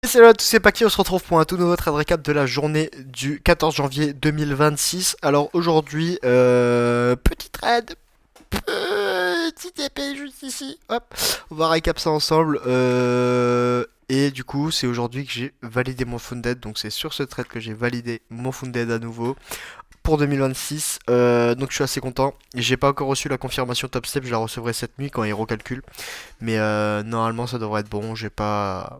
Salut à tous, c'est Paki, on se retrouve pour un tout nouveau trade récap de la journée du 14 janvier 2026. Alors aujourd'hui, petit trade, petit épée juste ici, hop, on va récap ça ensemble. Et du coup, c'est aujourd'hui que j'ai validé mon funded, donc c'est sur ce trade que j'ai validé mon funded à nouveau pour 2026. Donc je suis assez content. J'ai pas encore reçu la confirmation top step, je la recevrai cette nuit quand il recalcule. Mais normalement ça devrait être bon, j'ai pas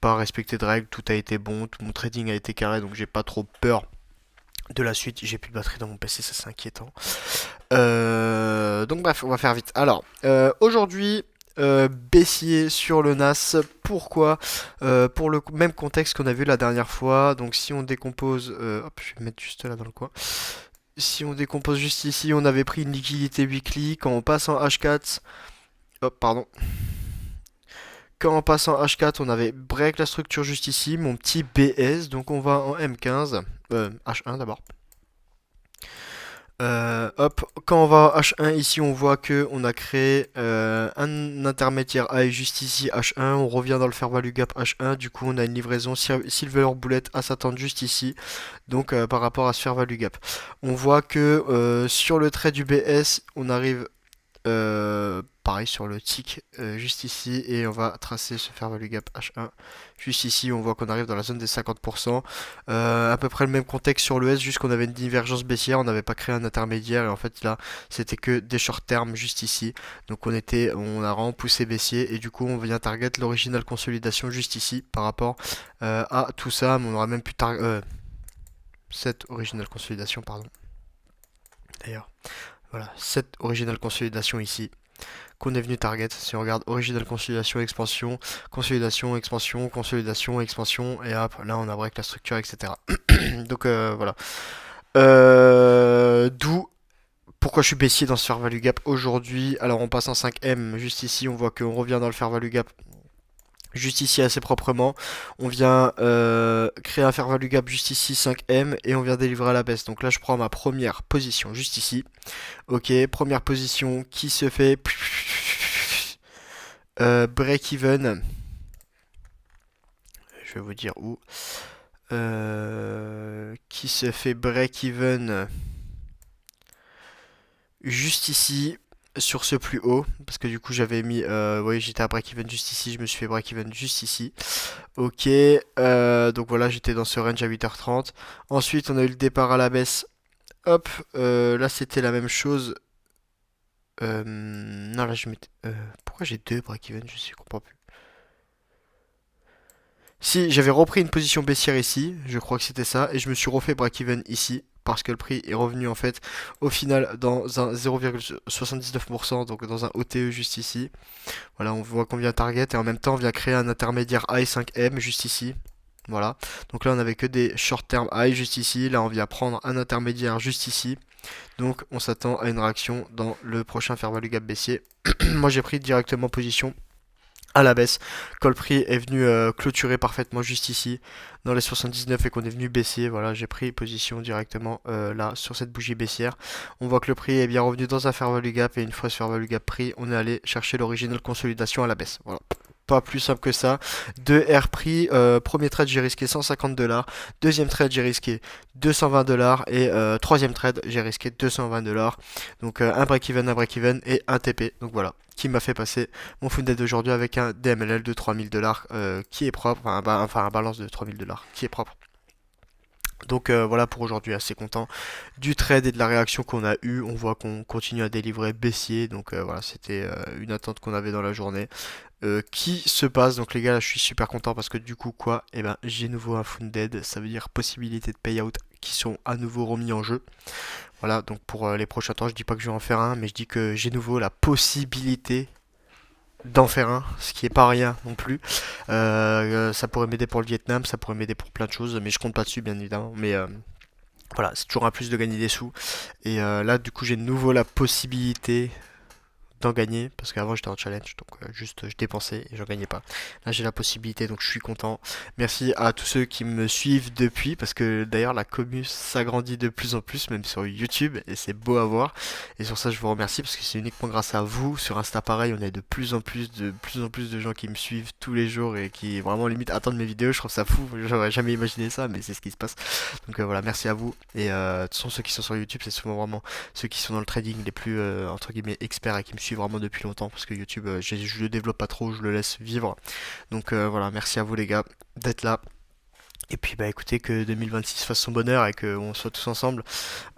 respecté de règles, tout a été bon, tout mon trading a été carré, donc j'ai pas trop peur de la suite. J'ai plus de batterie dans mon PC, ça c'est inquiétant. Donc bref, on va faire vite. Alors, aujourd'hui, baissier sur le NAS. Pourquoi? Pour le même contexte qu'on a vu la dernière fois. Donc si on décompose, hop, je vais mettre juste là dans le coin. Si on décompose juste ici, on avait pris une liquidité weekly. Quand on passe en H4, hop, pardon. Quand on passe en H4, on avait break la structure juste ici, mon petit BS, donc on va en M15, H1 d'abord. Hop, quand on va en H1 ici, on voit que on a créé un intermédiaire high juste ici H1, on revient dans le fair value gap H1, du coup on a une livraison silver bullet à s'attendre juste ici, donc par rapport à ce fair value gap. On voit que sur le trait du BS, on arrive pareil sur le tick juste ici et on va tracer ce fair value gap H1 juste ici. On voit qu'on arrive dans la zone des 50%. À peu près le même contexte sur le S, juste qu'on avait une divergence baissière, on n'avait pas créé un intermédiaire et en fait là c'était que des short termes juste ici. Donc on a vraiment poussé baissier et du coup on vient target l'original consolidation juste ici par rapport à tout ça. Mais on aura même pu target cette original consolidation, pardon. D'ailleurs, voilà, cette original consolidation ici qu'on est venu target. Si on regarde original consolidation, expansion, consolidation, expansion, consolidation, expansion, et hop, là on a break la structure, etc. Donc voilà. D'où pourquoi je suis baissier dans ce fair value gap aujourd'hui. Alors on passe en 5M juste ici, on voit qu'on revient dans le fair value gap juste ici assez proprement. On vient créer un fair value gap juste ici 5M et on vient délivrer à la baisse. Donc là je prends ma première position juste ici. Ok, première position qui se fait break-even. Je vais vous dire où. Qui se fait break-even juste ici sur ce plus haut parce que du coup j'avais mis oui j'étais à break-even juste ici, je me suis fait break-even juste ici. Ok, donc voilà, j'étais dans ce range à 8h30. Ensuite on a eu le départ à la baisse, hop, là c'était la même chose. Non là je m'étais pourquoi j'ai deux break-even, je comprends plus. Si, j'avais repris une position baissière ici, je crois que c'était ça, et je me suis refait break-even ici, parce que le prix est revenu en fait au final dans un 0,79%, donc dans un OTE juste ici. Voilà, on voit qu'on vient target, et en même temps on vient créer un intermédiaire high 5M juste ici. Voilà, donc là on avait que des short term high juste ici, là on vient prendre un intermédiaire juste ici. Donc on s'attend à une réaction dans le prochain fair value gap baissier. Moi j'ai pris directement position à la baisse quand le prix est venu clôturer parfaitement juste ici dans les 79 et qu'on est venu baisser. Voilà, j'ai pris position directement là sur cette bougie baissière. On voit que le prix est bien revenu dans un fair value gap et une fois ce fair value gap pris, on est allé chercher l'original consolidation à la baisse. Voilà, pas plus simple que ça. Deux R prix, premier trade j'ai risqué 150 $, deuxième trade j'ai risqué 220 $ et troisième trade j'ai risqué 220 $. Donc un break-even et un TP. Donc voilà, qui m'a fait passer mon funded d'aujourd'hui avec un DMLL de 3000 $, qui est propre, enfin un balance de 3000 $ qui est propre. Donc voilà pour aujourd'hui, assez content du trade et de la réaction qu'on a eu. On voit qu'on continue à délivrer baissier, donc voilà, c'était une attente qu'on avait dans la journée qui se passe. Donc les gars, là, je suis super content parce que du coup quoi, eh ben j'ai nouveau un funded, ça veut dire possibilité de payout qui sont à nouveau remis en jeu. Voilà, donc pour les prochains temps, je dis pas que je vais en faire un, mais je dis que j'ai nouveau la possibilité d'en faire un, ce qui est pas rien non plus. Ça pourrait m'aider pour le Vietnam, ça pourrait m'aider pour plein de choses, mais je compte pas dessus bien évidemment. Mais voilà, c'est toujours un plus de gagner des sous. Et là, du coup, j'ai de nouveau la possibilité d'en gagner, parce qu'avant j'étais en challenge, donc juste je dépensais et j'en gagnais pas. Là j'ai la possibilité, donc je suis content. Merci à tous ceux qui me suivent depuis, parce que d'ailleurs la commu s'agrandit de plus en plus, même sur YouTube, et c'est beau à voir. Et sur ça je vous remercie, parce que c'est uniquement grâce à vous. Sur Insta pareil, on a de plus en plus de gens qui me suivent tous les jours et qui vraiment limite attendent mes vidéos. Je trouve ça fou, j'aurais jamais imaginé ça, mais c'est ce qui se passe. Donc voilà, merci à vous. Et de toute façon, ceux qui sont sur YouTube, c'est souvent vraiment ceux qui sont dans le trading les plus entre guillemets experts et qui me suivent vraiment depuis longtemps, parce que YouTube, je le développe pas trop, je le laisse vivre. Donc voilà, merci à vous les gars d'être là. Et puis bah écoutez, que 2026 fasse son bonheur et qu'on soit tous ensemble.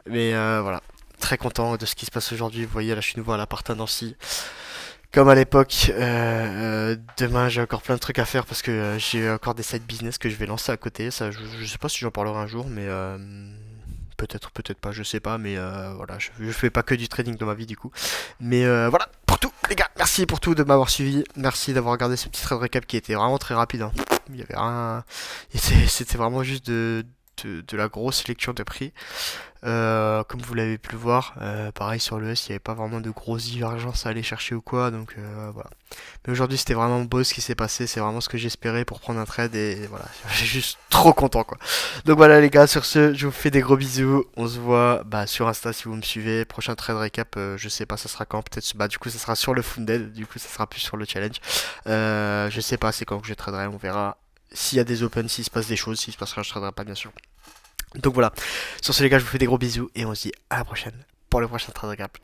Mais voilà, très content de ce qui se passe aujourd'hui. Vous voyez, là je suis nouveau à l'appart à Nancy. Comme à l'époque, demain j'ai encore plein de trucs à faire parce que j'ai encore des side business que je vais lancer à côté. Ça, je sais pas si j'en parlerai un jour, mais peut-être, peut-être pas, je sais pas. Mais voilà, je fais pas que du trading dans ma vie du coup. Mais voilà, pour tout, les gars, merci pour tout de m'avoir suivi. Merci d'avoir regardé ce petit trade recap qui était vraiment très rapide, hein. Il y avait rien. C'était vraiment juste de la grosse lecture de prix. Comme vous l'avez pu le voir, pareil sur le S, il n'y avait pas vraiment de grosses divergences à aller chercher ou quoi, donc voilà. Mais aujourd'hui, c'était vraiment beau ce qui s'est passé, c'est vraiment ce que j'espérais pour prendre un trade et voilà, j'ai juste trop content quoi. Donc voilà les gars, sur ce, je vous fais des gros bisous, on se voit bah, sur Insta si vous me suivez. Prochain trade recap, je sais pas, ça sera quand, peut-être, bah du coup ça sera sur le Funded, du coup ça sera plus sur le challenge. Je sais pas, c'est quand que je traderai, on verra. S'il y a des opens, s'il se passe des choses, s'il se passe rien, je traderai pas bien sûr. Donc voilà, sur ce les gars, je vous fais des gros bisous et on se dit à la prochaine pour le prochain trade recap.